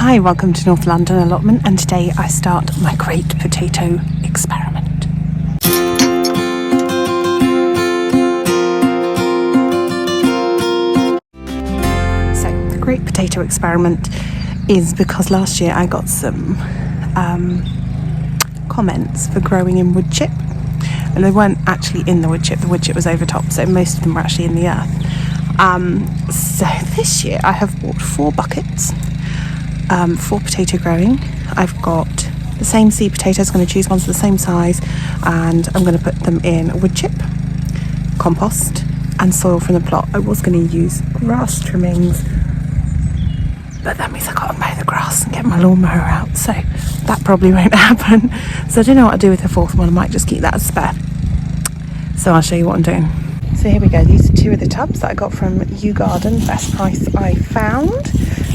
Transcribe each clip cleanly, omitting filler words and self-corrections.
Hi, welcome to North London Allotment, and today I start my great potato experiment. So, the great potato experiment is because last year I got some comments for growing in wood chip, and they weren't actually in the wood chip was over top, so most of them were actually in the earth. So this year I have bought 4 buckets for potato growing. I've got the same seed potatoes, I'm going to choose ones the same size, and I'm going to put them in wood chip, compost and soil from the plot. I was going to use grass trimmings, but that means I've got to mow the grass and get my lawnmower out, so that probably won't happen. So I don't know what I'll do with the 4th one. I might just keep that as spare. So I'll show you what I'm doing. So here we go, these are 2 of the tubs that I got from U Garden, best price I found.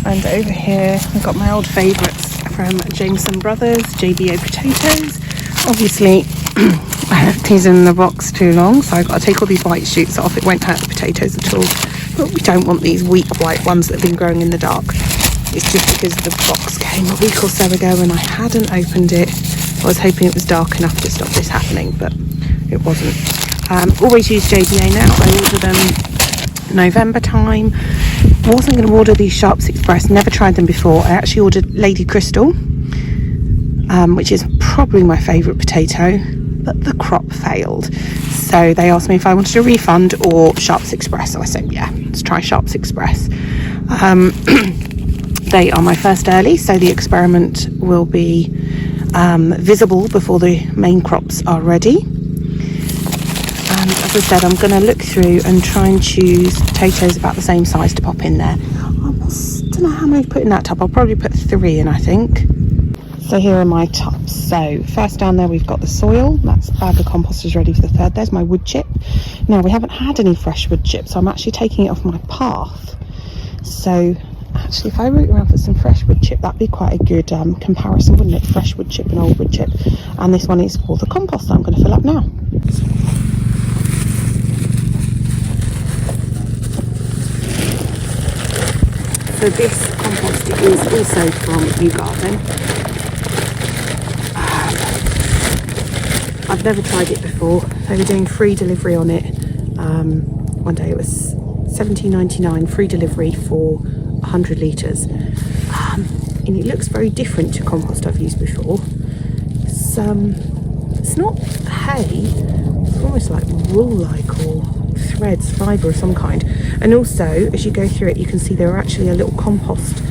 And over here I've got my old favourites from Jameson Brothers, JBO potatoes. Obviously I left these in the box too long, so I've got to take all these white shoots off. It won't hurt the potatoes at all, but we don't want these weak white ones that have been growing in the dark. It's just because the box came a week or so ago and I hadn't opened it. I was hoping it was dark enough to stop this happening, but it wasn't. Always use JBA now. I order them November time. Wasn't going to order these Sharps Express, never tried them before. I actually ordered Lady Crystal, which is probably my favourite potato, but the crop failed. So they asked me if I wanted a refund or Sharps Express. So I said, yeah, let's try Sharps Express. They are my first early, so the experiment will be visible before the main crops are ready. And as I said, I'm going to look through and try and choose potatoes about the same size to pop in there. I don't know how many to put in that tub. I'll probably put 3 in, I think. So here are my tubs. So first down there we've got the soil. That's bag of compost is ready for the 3rd. There's my wood chip. Now we haven't had any fresh wood chip, so I'm actually taking it off my path. So actually, if I root around for some fresh wood chip, that'd be quite a good comparison, wouldn't it? Fresh wood chip and old wood chip. And this one is for the compost that I'm going to fill up now. So this compost is also from U Garden. I've never tried it before. They were doing free delivery on it. One day it was $17.99 free delivery for 100 litres. And it looks very different to compost I've used before. It's not hay, it's almost like wool-like or threads, fibre of some kind. And also, as you go through it, you can see there are actually a little compost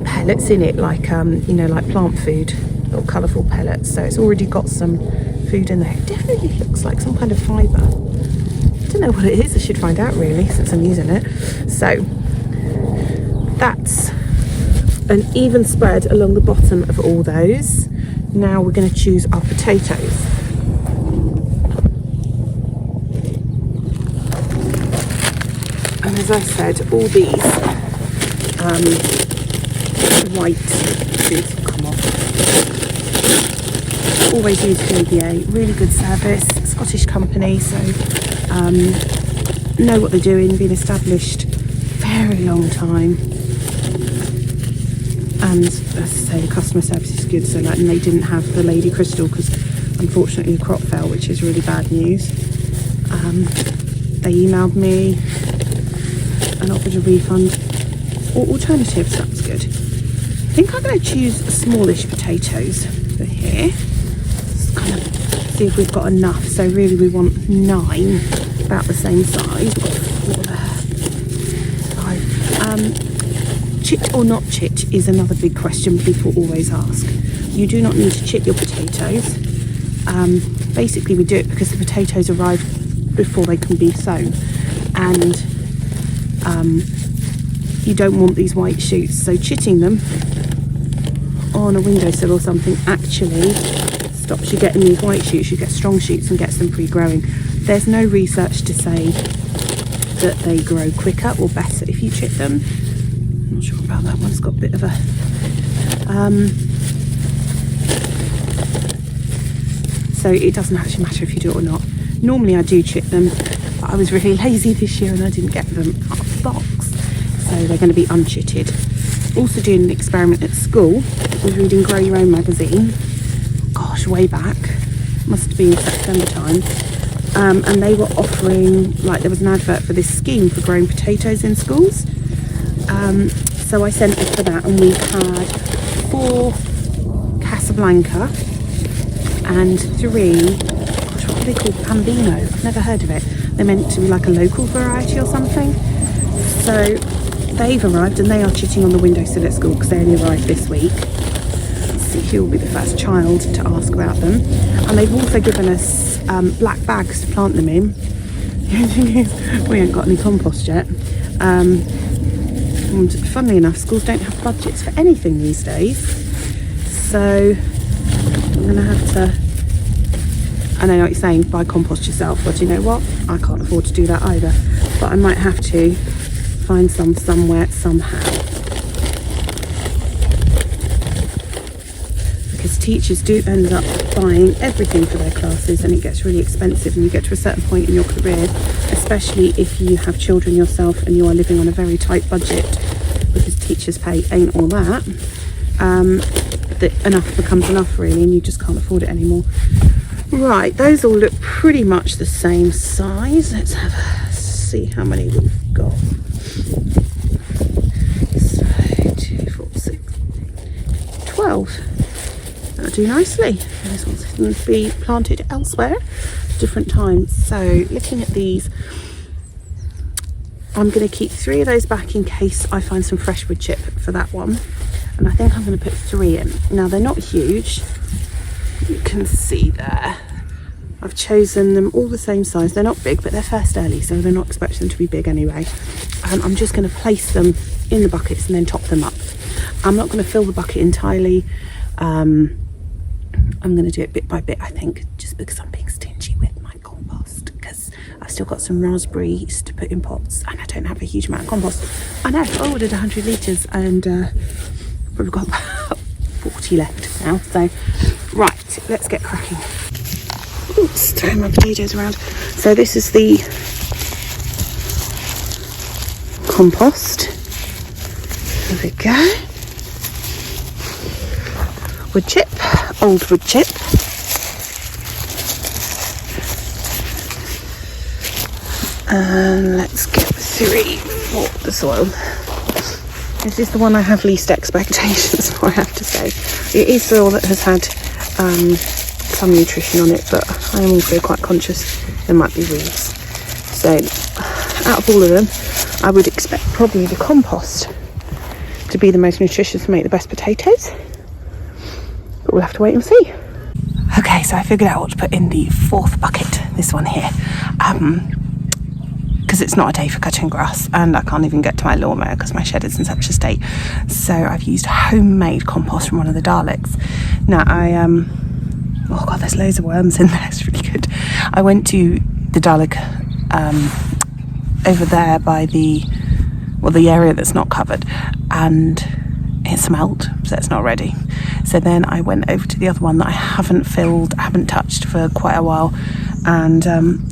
pellets in it, like like plant food, little colourful pellets. So it's already got some food in there. It definitely looks like some kind of fibre. I don't know what it is. I should find out really, since I'm using it. So that's an even spread along the bottom of all those. Now we're going to choose our potatoes. And as I said, all these white shoots will come off. Always use JBA, really good service, Scottish company, so know what they're doing, been established very long time. And as I say, the customer service is good, so and they didn't have the Lady Crystal because unfortunately the crop fell, which is really bad news. They emailed me and offered a refund or alternatives. That's good. I think I'm going to choose smallish potatoes for here. Just kind of see if we've got enough. So really we want 9, about the same size. We've got 4 there. 5. Chit or not chit is another big question people always ask. You do not need to chit your potatoes. Basically we do it because the potatoes arrive before they can be sown, and you don't want these white shoots, so chitting them on a windowsill or something actually stops you getting these white shoots. You get strong shoots and gets them pre-growing. There's no research to say that they grow quicker or better if you chit them. I'm not sure about that one, it's got a bit of a so it doesn't actually matter if you do it or not. Normally I do chit them, but I was really lazy this year and I didn't get them out of the box, so they're going to be unchitted. also doing an experiment at school. I was reading Grow Your Own magazine, gosh, way back, must have been September time, and they were offering, like, there was an advert for this scheme for growing potatoes in schools. So I sent off for that, and we had 4 Casablanca and 3, gosh, what are they called? Bambino. I've never heard of it. They're meant to be like a local variety or something. So they've arrived, and they are chitting on the windowsill at school because they only arrived this week. Let's see who will be the first child to ask about them. And they've also given us black bags to plant them in. The thing is, we ain't got any compost yet. And funnily enough, schools don't have budgets for anything these days. So I'm going to have to, I know what you're saying, buy compost yourself. But you know what? I can't afford to do that either. But I might have to find some somewhere, somehow. Because teachers do end up buying everything for their classes, and it gets really expensive, and you get to a certain point in your career, especially if you have children yourself and you are living on a very tight budget, because teachers' pay ain't all that, that enough becomes enough really, and you just can't afford it anymore. Right, those all look pretty much the same size. Let's see how many we've got. So 2, 4, 6, 12. That'll do nicely. This one's going to be planted elsewhere at different times. So looking at these, I'm going to keep 3 of those back in case I find some fresh wood chip for that one. And I think I'm going to put 3 in. Now they're not huge. You can see there. I've chosen them all the same size. They're not big, but they're first early, so they're not expecting them to be big anyway. And I'm just going to place them in the buckets and then top them up. I'm not going to fill the bucket entirely. I'm going to do it bit by bit, I think, just because I'm being stingy with my compost, because I've still got some raspberries to put in pots and I don't have a huge amount of compost. I know, I ordered 100 litres and we've got about 40 left now. So, right, let's get cracking. Oops, throwing my potatoes around. So this is the compost. There we go. Wood chip, old wood chip. And let's get 3 for the soil. This is the one I have least expectations for, I have to say. It is soil that has had some nutrition on it, but I am also quite conscious there might be weeds. So out of all of them, I would expect probably the compost to be the most nutritious and make the best potatoes. But we'll have to wait and see. Okay, so I figured out what to put in the 4th bucket, this one here. Because it's not a day for cutting grass and I can't even get to my lawnmower because my shed is in such a state. So I've used homemade compost from one of the Daleks. Now oh god, there's loads of worms in there, it's really good. I went to the Dalek over there by the area that's not covered, and it smelled, so it's not ready. So then I went over to the other one that I haven't filled, haven't touched for quite a while, and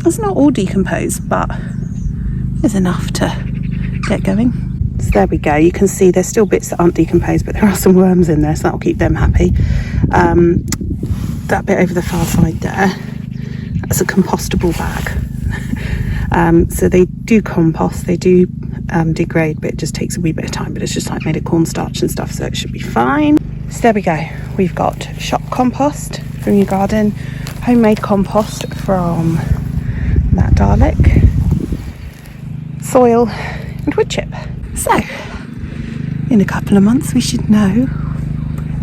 it's not all decomposed, but there's enough to get going. So there we go, you can see there's still bits that aren't decomposed, but there are some worms in there, so that'll keep them happy. That bit over the far side there, that's a compostable bag. So they do compost, they do degrade, but it just takes a wee bit of time, but it's just like made of cornstarch and stuff, so it should be fine. So there we go, we've got shop compost from your garden, homemade compost from that Dalek, soil and wood chip. So in a couple of months we should know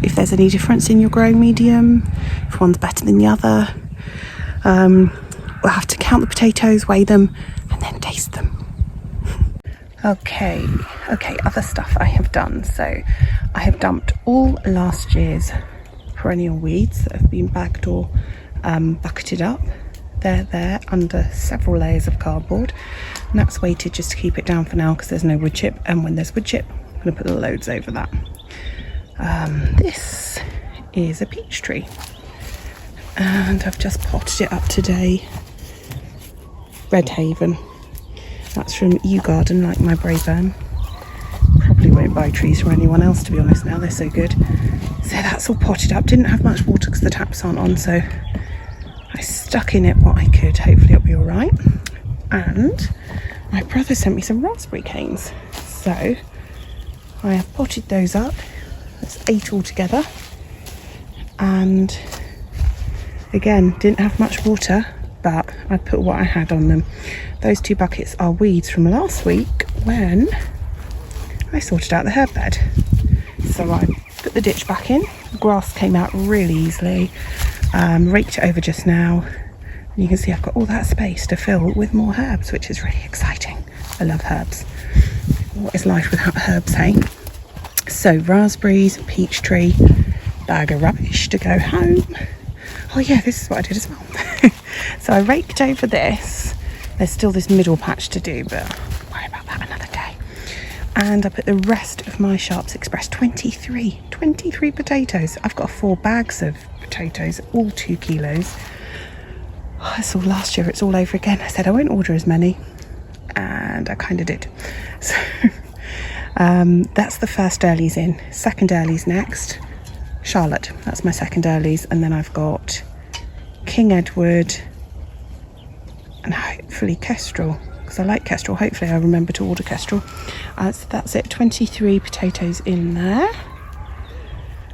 if there's any difference in your growing medium, if one's better than the other. We'll have to count the potatoes, weigh them, and then taste them. Okay, other stuff I have done. So I have dumped all last year's perennial weeds that have been bagged or bucketed up. They're there under several layers of cardboard, and that's weighted just to keep it down for now because there's no wood chip, and when there's wood chip I'm going to put the loads over that. This is a peach tree, and I've just potted it up today. Red Haven, that's from U Garden, like my Braeburn. Probably won't buy trees from anyone else, to be honest, now they're so good. So that's all potted up. Didn't have much water because the taps aren't on, so I stuck in it what I could. Hopefully it'll be all right. And my brother sent me some raspberry canes, so I have potted those up. There's 8 altogether, and again, didn't have much water, but I put what I had on them. Those 2 buckets are weeds from last week when I sorted out the herb bed. So I put the ditch back in. The grass came out really easily. Raked it over just now. And you can see I've got all that space to fill with more herbs, which is really exciting. I love herbs. What is life without herbs, hey? So raspberries, peach tree, bag of rubbish to go home. Oh yeah, this is what I did as well. So I raked over this. There's still this middle patch to do, but I'll worry about that another day. And I put the rest of my Sharps Express 23 potatoes. I've got 4 bags of potatoes, all 2 kilos. Oh, I saw last year, it's all over again. I said I won't order as many, and I kind of did. So that's the first earlies in. Second earlies next. Charlotte, that's my second earlies, and then I've got King Edward and hopefully Kestrel, because I like Kestrel. Hopefully I remember to order Kestrel. So that's it, 23 potatoes in there.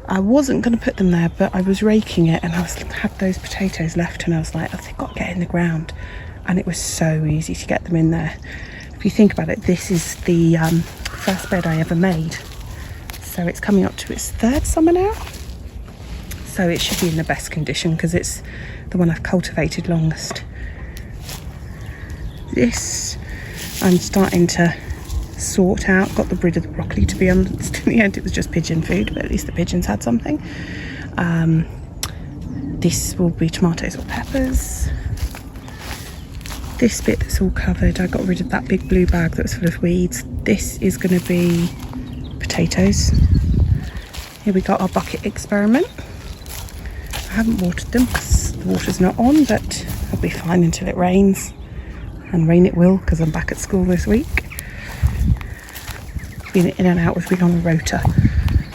I wasn't going to put them there, but I was raking it and I had those potatoes left, and I was like, oh, they've got to get in the ground. And it was so easy to get them in there. If you think about it, this is the first bed I ever made. So it's coming up to its 3rd summer now. So it should be in the best condition because it's the one I've cultivated longest. This I'm starting to sort out. Got rid of the broccoli, to be honest. In the end it was just pigeon food, but at least the pigeons had something. This will be tomatoes or peppers. This bit that's all covered, I got rid of that big blue bag that was full of weeds. This is going to be potatoes. Here we got our bucket experiment. I haven't watered them because the water's not on, but I'll be fine until it rains. And rain it will, because I'm back at school this week. Been in and out, we've been on a rota,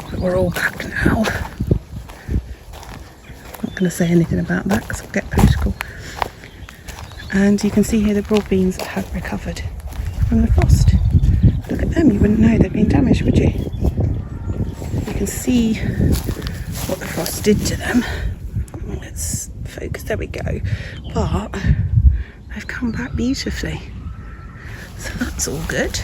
but we're all back now. Not going to say anything about that because I'll get political. And you can see here the broad beans have recovered from the frost. Look at them, you wouldn't know they'd been damaged, would you? You can see what the frost did to them. Let's focus, there we go. But they've come back beautifully, so that's all good.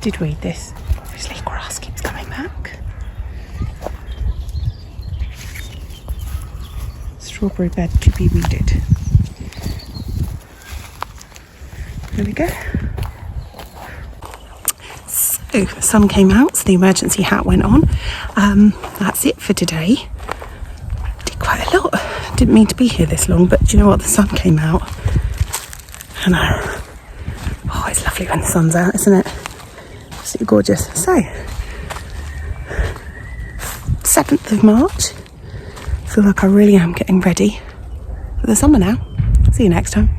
Did weed this. Obviously grass keeps coming back. Strawberry bed to be weeded. There we go. So the sun came out, so the emergency hat went on. That's it for today. Did quite a lot. Didn't mean to be here this long, but do you know what? The sun came out. And oh, it's lovely when the sun's out, isn't it? Absolutely gorgeous. So, 7th of March. I feel like I really am getting ready for the summer now. See you next time.